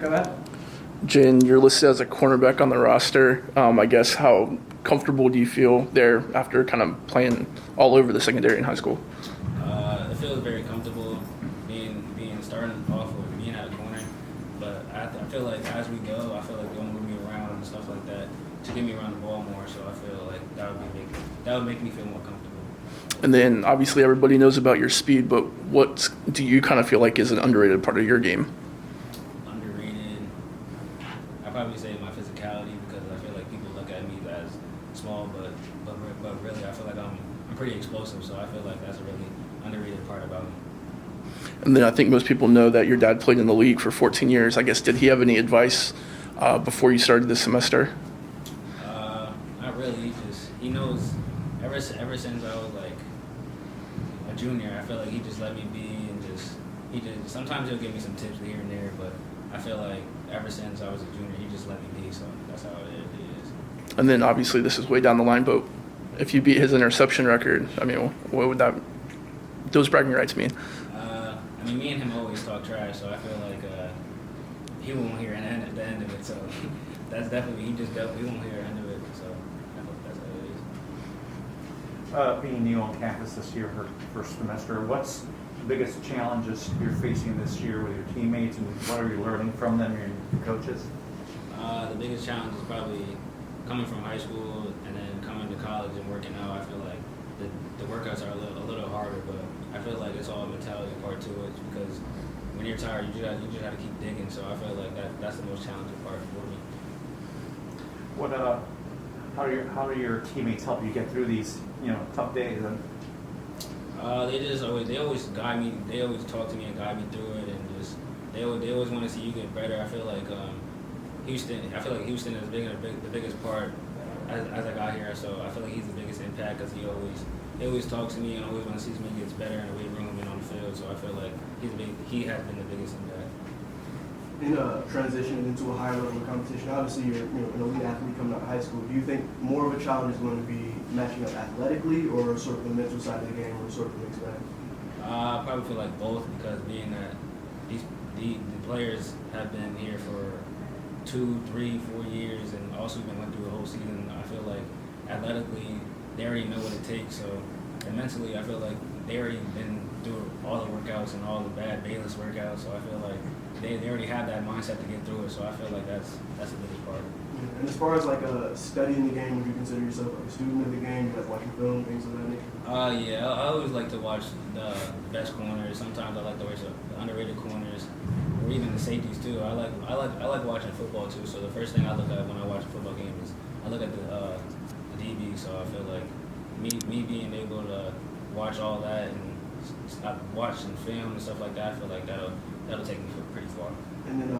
Go ahead. Jayden, you're listed as a cornerback on the roster. I guess how comfortable do you feel there after kind of playing all over the secondary in high school? It feels very comfortable being starting off with being at a corner, but I feel like as we go, I feel like they'll move me around and stuff like that to get me around the ball more. So I feel like that would make me feel more comfortable. And then obviously everybody knows about your speed, but what do you kind of feel like is an underrated part of your game? Underrated, I'd probably say my physicality, because I feel like people look at me as small, but really I feel like I'm pretty explosive. So I feel like that's a really underrated part about me. And then I think most people know that your dad played in the league for 14 years. I guess, did he have any advice before you started this semester? Not really. He knows ever since I was like a junior. I feel like he just let me be, and sometimes he'll give me some tips here and there, but I feel like ever since I was a junior, he just let me be. So that's how it is. And then obviously this is way down the line, but if you beat his interception record, I mean, what would those bragging rights mean? I mean, me and him always talk trash, so I feel like he won't hear the end of it. So that's definitely he won't hear the end of it. So I hope that's how it is. Being new on campus this year, her first semester, what's the biggest challenges you're facing this year with your teammates, and what are you learning from them, your coaches? The biggest challenge is probably coming from high school and then coming to college and working out. I feel like the workouts are a little harder, but I feel like it's all a mentality part to it, because when you're tired, you just got to keep digging. So I feel like that's the most challenging part for me. How do your teammates help you get through these tough days? And They always guide me. They always talk to me and guide me through it, and they always want to see you get better. I feel like Houston is the biggest part as I got here. So I feel like he's the biggest impact, because he always talks to me and always want to see me get better in the weight room and on the field. So I feel like he has been the biggest impact. In transitioning into a higher level of competition, obviously you're an elite athlete coming out of high school. Do you think more of a challenge is going to be matching up athletically, or sort of the mental side of the game, or sort of a mixed bag? I probably feel like both, because being that the players have been here for 2, 3, 4 years, and also even went through a whole season. I feel like athletically they already know what it takes. So, and mentally, I feel like they already been through all the workouts and all the bad Balis workouts. So I feel like they already have that mindset to get through it. So I feel like that's the biggest part. And as far as like studying the game, would you consider yourself like a student of the game? You like watching film, things of that nature? Yeah, I always like to watch the best corners. Sometimes I like to watch the underrated corners, or even the safeties too. I like watching football too. So the first thing I look at when I watch a football game is I look at the DB. So I feel like me being able to watch all that and watch some film and stuff like that, I feel like that'll take me pretty far. And then